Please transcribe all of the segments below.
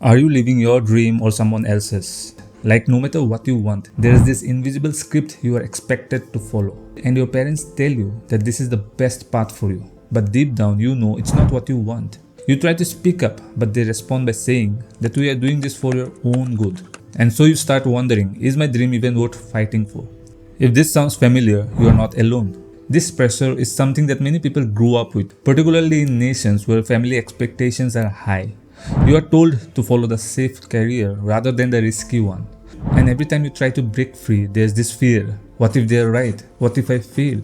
Are you living your dream or someone else's? Like, no matter what you want, there is this invisible script you are expected to follow. And your parents tell you that this is the best path for you. But deep down, you know it's not what you want. You try to speak up, but they respond by saying that we are doing this for your own good. And so you start wondering, is my dream even worth fighting for? If this sounds familiar, you are not alone. This pressure is something that many people grew up with, particularly in nations where family expectations are high. You are told to follow the safe career rather than the risky one. And every time you try to break free, there's this fear. What if they're right? What if I fail?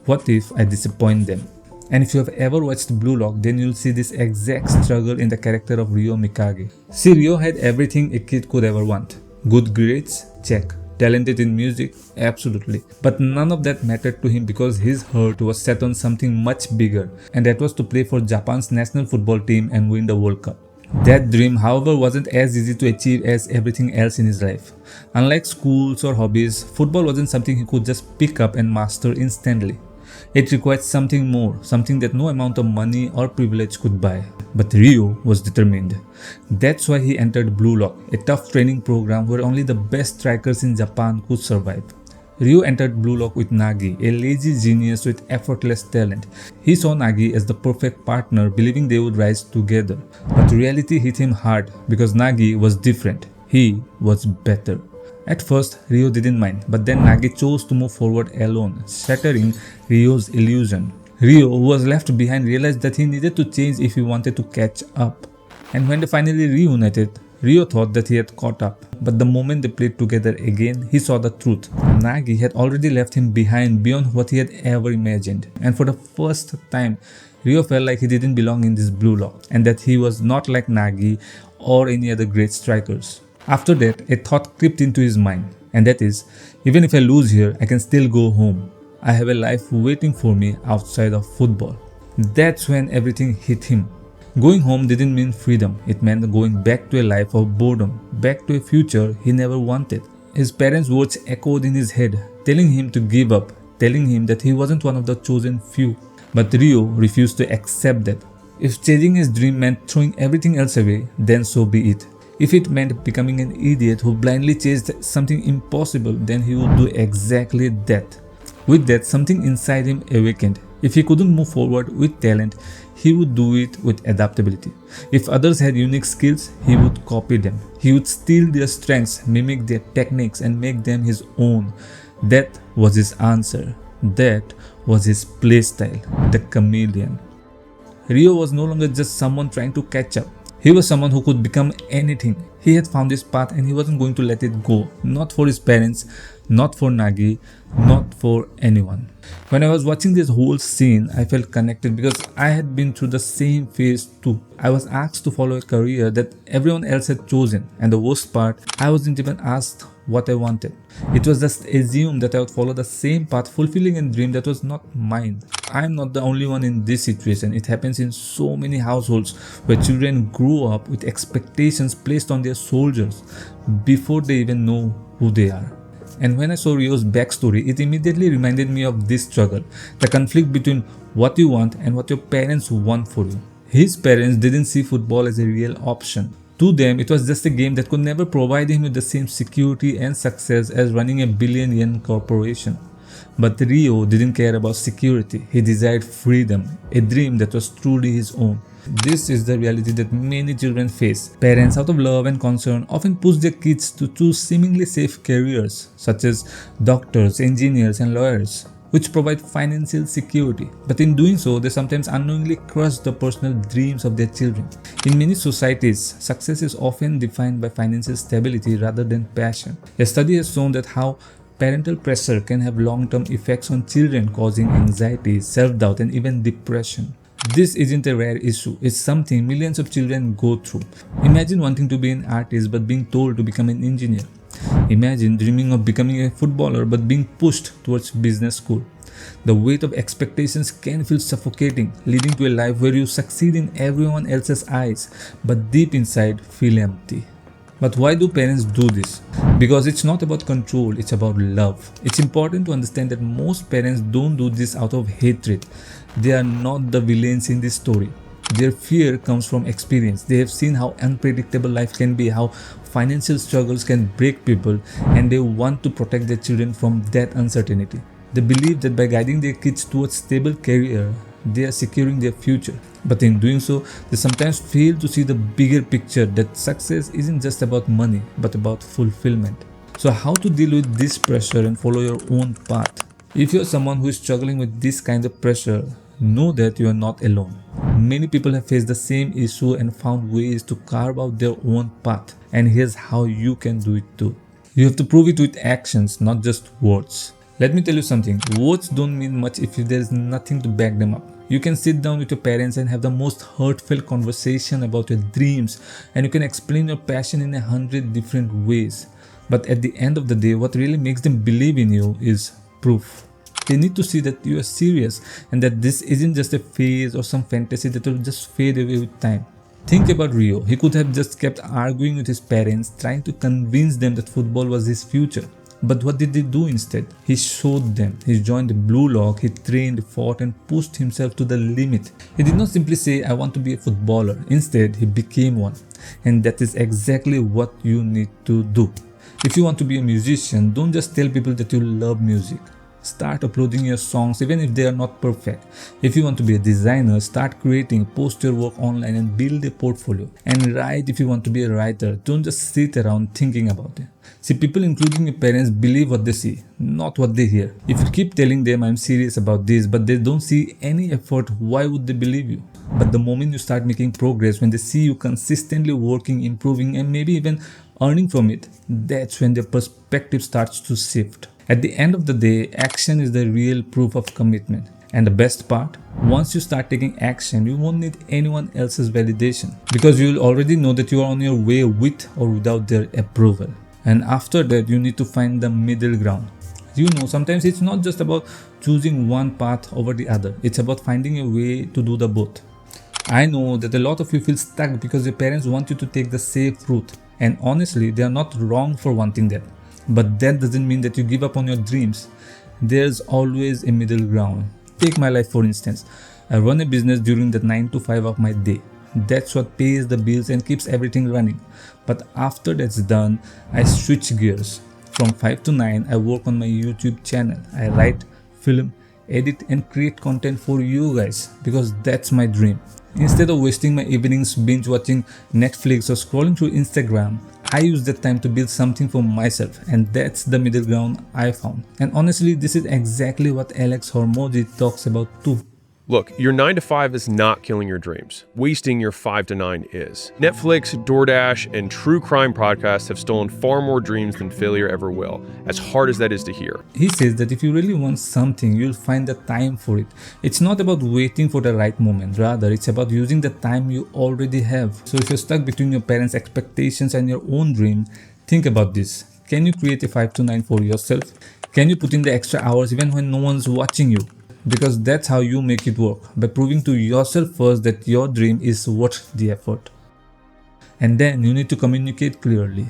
What if I disappoint them? And if you have ever watched Blue Lock, then you'll see this exact struggle in the character of Reo Mikage. See, Reo had everything a kid could ever want. Good grades? Check. Talented in music? Absolutely. But none of that mattered to him because his heart was set on something much bigger, and that was to play for Japan's national football team and win the World Cup. That dream, however, wasn't as easy to achieve as everything else in his life. Unlike schools or hobbies, football wasn't something he could just pick up and master instantly. It required something more, something that no amount of money or privilege could buy. But Rio was determined. That's why he entered Blue Lock, a tough training program where only the best strikers in Japan could survive. Rio entered Blue Lock with Nagi, a lazy genius with effortless talent. He saw Nagi as the perfect partner, believing they would rise together. But reality hit him hard because Nagi was different. He was better. At first, Rio didn't mind, but then Nagi chose to move forward alone, shattering Rio's illusion. Rio, who was left behind, realized that he needed to change if he wanted to catch up. And when they finally reunited, Rio thought that he had caught up. But the moment they played together again, he saw the truth. Nagi had already left him behind beyond what he had ever imagined. And for the first time, Rio felt like he didn't belong in this Blue Lock, and that he was not like Nagi or any other great strikers. After that, a thought crept into his mind, and that is, even if I lose here, I can still go home. I have a life waiting for me outside of football. That's when everything hit him. Going home didn't mean freedom, it meant going back to a life of boredom, back to a future he never wanted. His parents' words echoed in his head, telling him to give up, telling him that he wasn't one of the chosen few. But Rio refused to accept that. If chasing his dream meant throwing everything else away, then so be it. If it meant becoming an idiot who blindly chased something impossible, then he would do exactly that. With that, something inside him awakened. If he couldn't move forward with talent, he would do it with adaptability. If others had unique skills, he would copy them. He would steal their strengths, mimic their techniques, and make them his own. That was his answer. That was his playstyle, the chameleon. Rio was no longer just someone trying to catch up. He was someone who could become anything. He had found his path and he wasn't going to let it go. Not for his parents, not for Nagi, not for anyone. When I was watching this whole scene, I felt connected because I had been through the same phase too. I was asked to follow a career that everyone else had chosen, and the worst part, I wasn't even asked what I wanted. It was just assumed that I would follow the same path, fulfilling a dream that was not mine. I'm not the only one in this situation. It happens in so many households where children grow up with expectations placed on their soldiers before they even know who they are. And when I saw Rio's backstory, it immediately reminded me of this struggle, the conflict between what you want and what your parents want for you. His parents didn't see football as a real option. To them, it was just a game that could never provide him with the same security and success as running a billion-yen corporation. But Rio didn't care about security. He desired freedom, a dream that was truly his own. This is the reality that many children face. Parents, out of love and concern, often push their kids to choose seemingly safe careers, such as doctors, engineers, and lawyers, which provide financial security. But in doing so, they sometimes unknowingly crush the personal dreams of their children. In many societies, success is often defined by financial stability rather than passion. A study has shown that how parental pressure can have long-term effects on children, causing anxiety, self-doubt, and even depression. This isn't a rare issue, it's something millions of children go through. Imagine wanting to be an artist but being told to become an engineer. Imagine dreaming of becoming a footballer but being pushed towards business school. The weight of expectations can feel suffocating, leading to a life where you succeed in everyone else's eyes but deep inside feel empty. But why do parents do this? Because it's not about control, it's about love. It's important to understand that most parents don't do this out of hatred. They are not the villains in this story. Their fear comes from experience. They have seen how unpredictable life can be, how financial struggles can break people, and they want to protect their children from that uncertainty. They believe that by guiding their kids towards stable career, they are securing their future. But in doing so, they sometimes fail to see the bigger picture, that success isn't just about money, but about fulfillment. So how to deal with this pressure and follow your own path? If you're someone who is struggling with this kind of pressure, know that you are not alone. Many people have faced the same issue and found ways to carve out their own path. And here's how you can do it too. You have to prove it with actions, not just words. Let me tell you something, words don't mean much if there is nothing to back them up. You can sit down with your parents and have the most heartfelt conversation about your dreams, and you can explain your passion in 100 different ways. But at the end of the day, what really makes them believe in you is proof. They need to see that you are serious and that this isn't just a phase or some fantasy that will just fade away with time. Think about Rio. He could have just kept arguing with his parents, trying to convince them that football was his future. But what did he do instead? He showed them. He joined the Blue Lock, he trained, fought and pushed himself to the limit. He did not simply say, I want to be a footballer. Instead, he became one. And that is exactly what you need to do. If you want to be a musician, don't just tell people that you love music. Start uploading your songs even if they are not perfect. If you want to be a designer, start creating, post your work online and build a portfolio. And write if you want to be a writer. Don't just sit around thinking about it. See, people including your parents believe what they see, not what they hear. If you keep telling them I'm serious about this but they don't see any effort, why would they believe you? But the moment you start making progress, when they see you consistently working, improving and maybe even earning from it, that's when their perspective starts to shift. At the end of the day, action is the real proof of commitment. And the best part, once you start taking action, you won't need anyone else's validation because you will already know that you are on your way with or without their approval. And after that, you need to find the middle ground. You know, sometimes it's not just about choosing one path over the other. It's about finding a way to do the both. I know that a lot of you feel stuck because your parents want you to take the safe route. And honestly, they are not wrong for wanting that. But that doesn't mean that you give up on your dreams. There's always a middle ground. Take my life for instance. I run a business during the 9 to 5 of my day. That's what pays the bills and keeps everything running. But after that's done, I switch gears. From 5 to 9, I work on my YouTube channel. I write, film, edit and create content for you guys because that's my dream. Instead of wasting my evenings binge watching Netflix or scrolling through Instagram, I use that time to build something for myself, and that's the middle ground I found. And honestly, this is exactly what Alex Hormozi talks about too. Look, your 9 to 5 is not killing your dreams. Wasting your 5 to 9 is. Netflix, DoorDash, and true crime podcasts have stolen far more dreams than failure ever will, as hard as that is to hear. He says that if you really want something, you'll find the time for it. It's not about waiting for the right moment, rather it's about using the time you already have. So if you're stuck between your parents' expectations and your own dream, think about this. Can you create a 5 to 9 for yourself? Can you put in the extra hours even when no one's watching you? Because that's how you make it work, by proving to yourself first that your dream is worth the effort. And then you need to communicate clearly.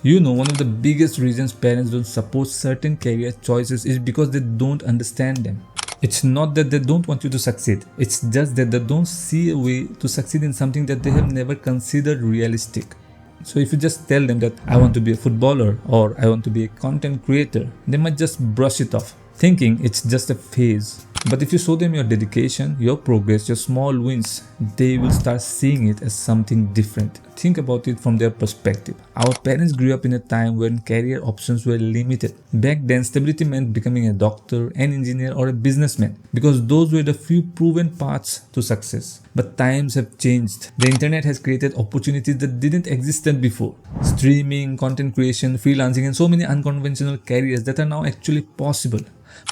You know, one of the biggest reasons parents don't support certain career choices is because they don't understand them. It's not that they don't want you to succeed, it's just that they don't see a way to succeed in something that they have never considered realistic. So if you just tell them that I want to be a footballer or I want to be a content creator, they might just brush it off, thinking it's just a phase. But if you show them your dedication, your progress, your small wins, they will start seeing it as something different. Think about it from their perspective. Our parents grew up in a time when career options were limited. Back then, stability meant becoming a doctor, an engineer or a businessman because those were the few proven paths to success. But times have changed. The internet has created opportunities that didn't exist before. Streaming, content creation, freelancing and so many unconventional careers that are now actually possible.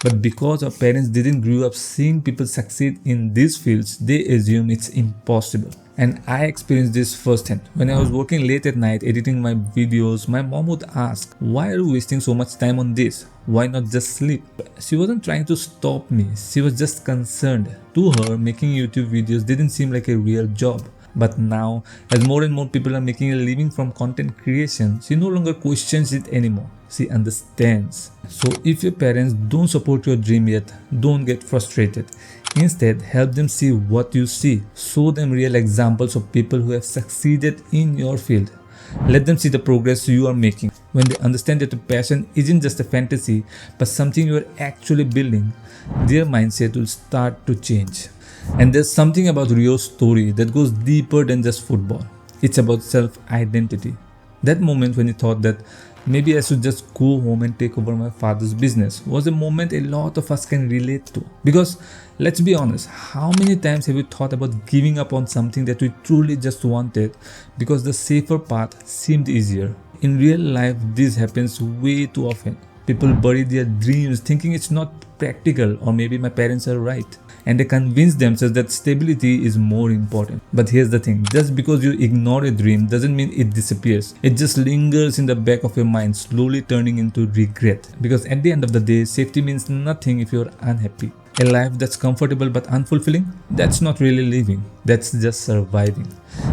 But because our parents didn't grow up seeing people succeed in these fields, they assume it's impossible. And I experienced this firsthand. When I was working late at night editing my videos, my mom would ask, why are you wasting so much time on this? Why not just sleep? She wasn't trying to stop me, she was just concerned. To her, making YouTube videos didn't seem like a real job. But now, as more and more people are making a living from content creation, she no longer questions it anymore. She understands. So if your parents don't support your dream yet, don't get frustrated. Instead, help them see what you see. Show them real examples of people who have succeeded in your field. Let them see the progress you are making. When they understand that your passion isn't just a fantasy but something you are actually building, their mindset will start to change. And there's something about Rio's story that goes deeper than just football. It's about self-identity. That moment when he thought that maybe I should just go home and take over my father's business was a moment a lot of us can relate to. Because let's be honest, how many times have you thought about giving up on something that we truly just wanted because the safer path seemed easier? In real life, this happens way too often. People bury their dreams thinking it's not practical, or maybe my parents are right, and they convince themselves that stability is more important. But here's the thing, just because you ignore a dream doesn't mean it disappears. It just lingers in the back of your mind, slowly turning into regret. Because at the end of the day, safety means nothing if you're unhappy. A life that's comfortable but unfulfilling, that's not really living, that's just surviving.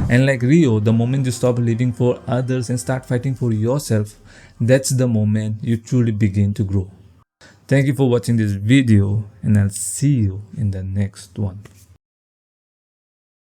And like Rio, the moment you stop living for others and start fighting for yourself, that's the moment you truly begin to grow. Thank you for watching this video, and I'll see you in the next one.